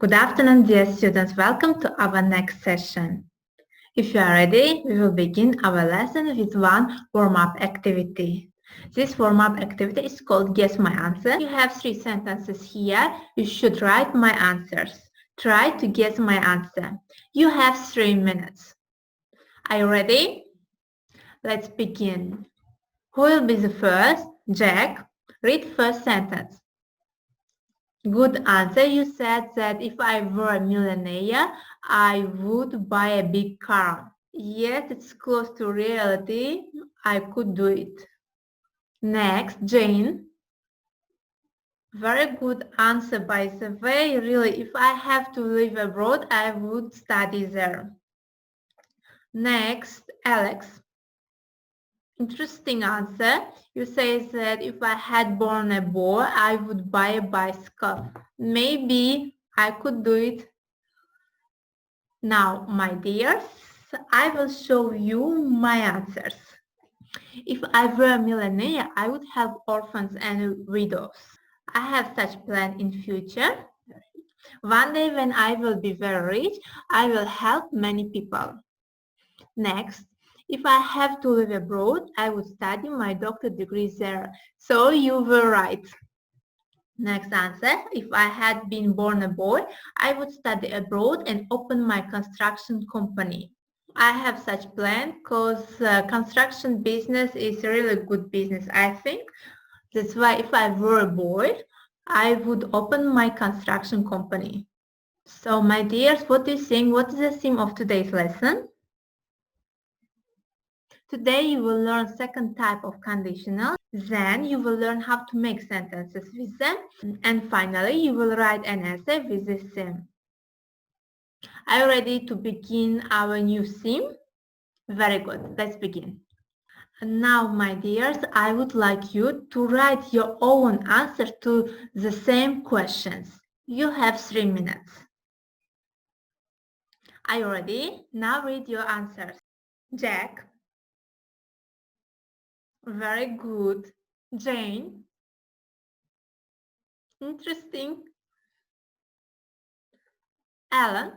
Good afternoon, dear students. Welcome to our next session. If you are ready, we will begin our lesson with one warm-up activity. This warm-up activity is called Guess My Answer. You have 3 sentences here. You should write my answers. Try to guess my answer. You have 3 minutes. Are you ready? Let's begin. Who will be the first? Jack. Read first sentence. Good answer. You said that if I were a millionaire, I would buy a big car. Yes, it's close to reality. I could do it. Next, Jane. Very good answer, by the way. Really, if I have to live abroad, I would study there. Next, Alex. Interesting answer. You say that if I had born a boy, I would buy a bicycle. Maybe I could do it. Now, my dears, I will show you my answers. If I were a millionaire, I would help orphans and widows. I have such plan in future. One day when I will be very rich, I will help many people. Next, if I have to live abroad, I would study my doctor degree there. So you were right. Next answer, if I had been born a boy, I would study abroad and open my construction company. I have such plan because construction business is a really good business, I think. That's why if I were a boy, I would open my construction company. So my dears, what do you think? What is the theme of today's lesson? Today you will learn second type of conditional. Then you will learn how to make sentences with them. And finally, you will write an essay with this theme. Are you ready to begin our new theme? Very good. Let's begin. And now, my dears, I would like you to write your own answer to the same questions. You have 3 minutes. Are you ready? Now read your answers. Jack. Very good. Jane. Interesting. Alan.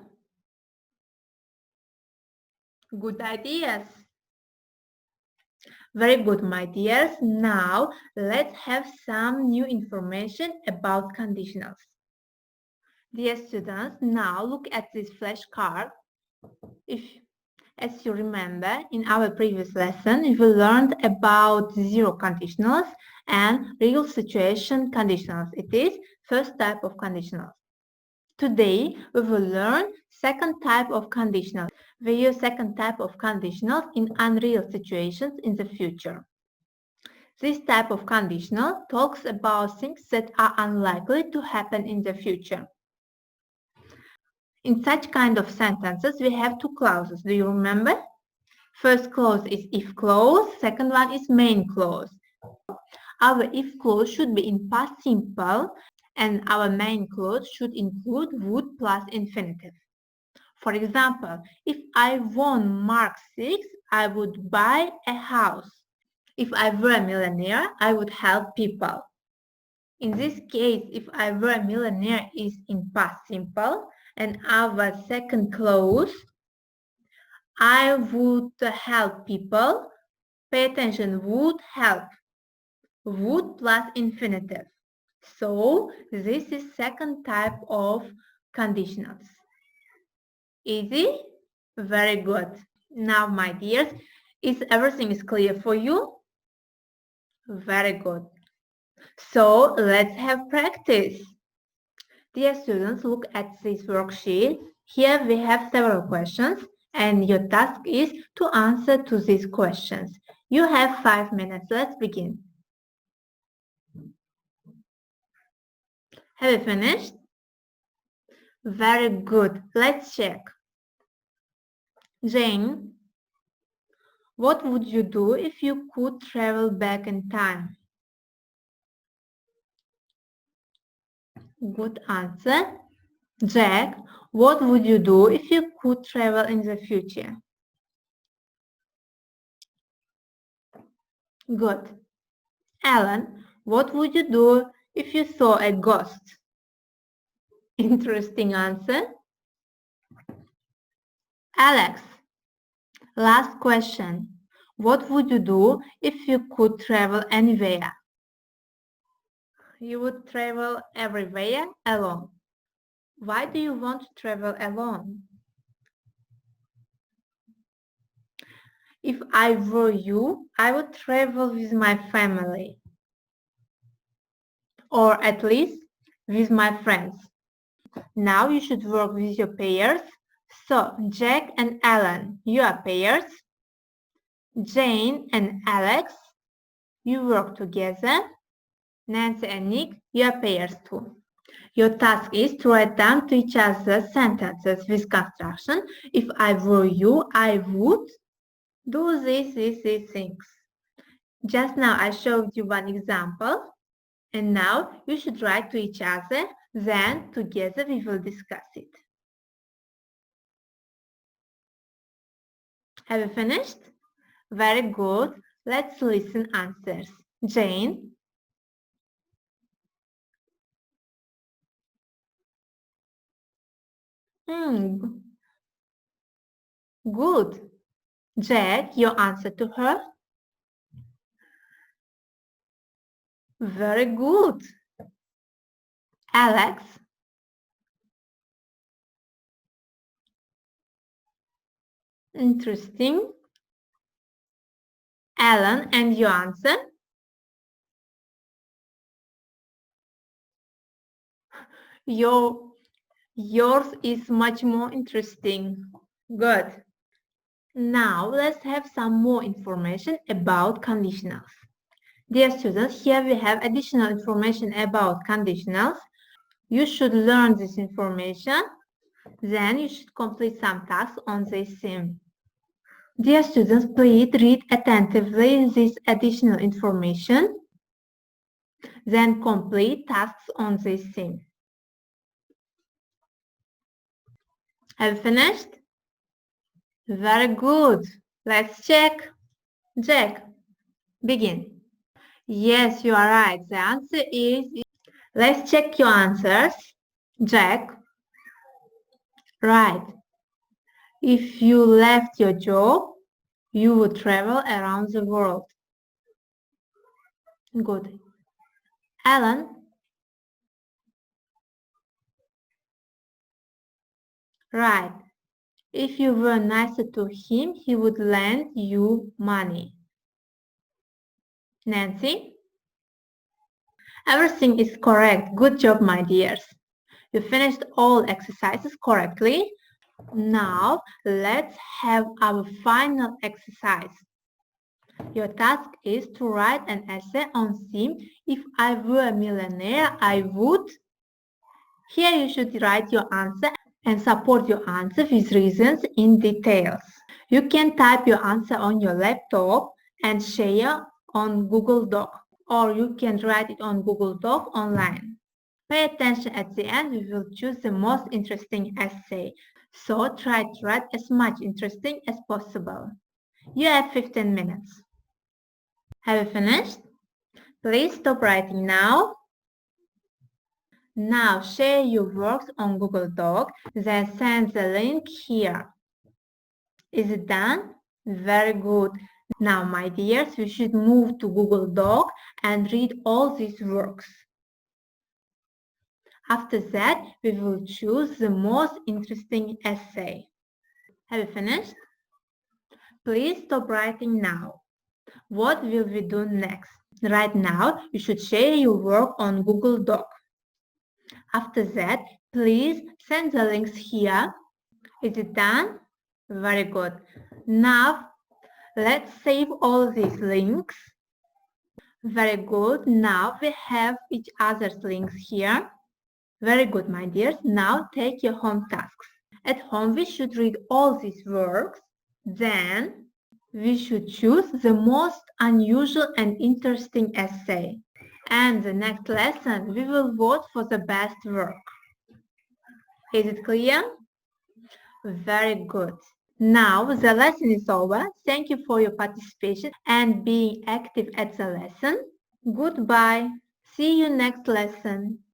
Good ideas. Very good, my dears. Now let's have some new information about conditionals. Dear students, now look at this flashcard. As you remember, in our previous lesson, we learned about zero conditionals and real situation conditionals. It is first type of conditionals. Today, we will learn second type of conditionals. We use second type of conditionals in unreal situations in the future. This type of conditional talks about things that are unlikely to happen in the future. In such kind of sentences, we have 2 clauses. Do you remember? First clause is if clause, second one is main clause. Our if clause should be in past simple and our main clause should include would plus infinitive. For example, if I won Mark 6, I would buy a house. If I were a millionaire, I would help people. In this case, if I were a millionaire is in past simple and our second clause, I would help people. Pay attention, would help. Would plus infinitive. So this is second type of conditionals. Easy? Very good. Now, my dears, is everything is clear for you? Very good. So let's have practice. Dear students, look at this worksheet. Here we have several questions and your task is to answer to these questions. You have 5 minutes. Let's begin. Have you finished? Very good. Let's check. Jane, what would you do if you could travel back in time? Good answer. Jack, what would you do if you could travel in the future? Good. Alan, what would you do if you saw a ghost? Interesting answer. Alex, last question. What would you do if you could travel anywhere? You would travel everywhere alone. Why do you want to travel alone? If I were you, I would travel with my family. Or at least with my friends. Now you should work with your pairs. So, Jack and Alan, you are pairs. Jane and Alex, you work together. Nancy and Nick, you are pairs too. Your task is to write down to each other sentences with construction. If I were you, I would do these things. Just now I showed you one example, and now you should write to each other, then together we will discuss it. Have you finished? Very good. Let's listen answers. Jane. Good. Jack, your answer to her? Very good. Alex? Interesting. Alan, and your answer? Yours is much more interesting. Good. Now let's have some more information about conditionals. Dear students, here we have additional information about conditionals. You should learn this information. Then you should complete some tasks on this theme. Dear students, please read attentively this additional information. Then complete tasks on this theme. Have you finished? Very good. Let's check. Jack, begin. Yes, you are right. The answer is... Let's check your answers. Jack. Right. If you left your job, you would travel around the world. Good. Alan. Right. If you were nicer to him, he would lend you money. Nancy? Everything is correct. Good job, my dears. You finished all exercises correctly. Now, let's have our final exercise. Your task is to write an essay on theme. If I were a millionaire, I would. Here you should write your answer and support your answer with reasons in details. You can type your answer on your laptop and share on Google Doc, or you can write it on Google Doc online. Pay attention at the end, we will choose the most interesting essay. So try to write as much interesting as possible. You have 15 minutes. Have you finished? Please stop writing now. Now share your works on Google Doc, then send the link here. Is it done? Very good. Now, my dears, we should move to Google Doc and read all these works. After that, we will choose the most interesting essay. Have you finished? Please stop writing now. What will we do next? Right now, you should share your work on Google Doc. After that, please send the links here. Is it done? Very good. Now, let's save all these links. Very good. Now we have each other's links here. Very good, my dears. Now take your home tasks. At home, we should read all these works. Then we should choose the most unusual and interesting essay. And the next lesson, we will vote for the best work. Is it clear? Very good. Now the lesson is over. Thank you for your participation and being active at the lesson. Goodbye. See you next lesson.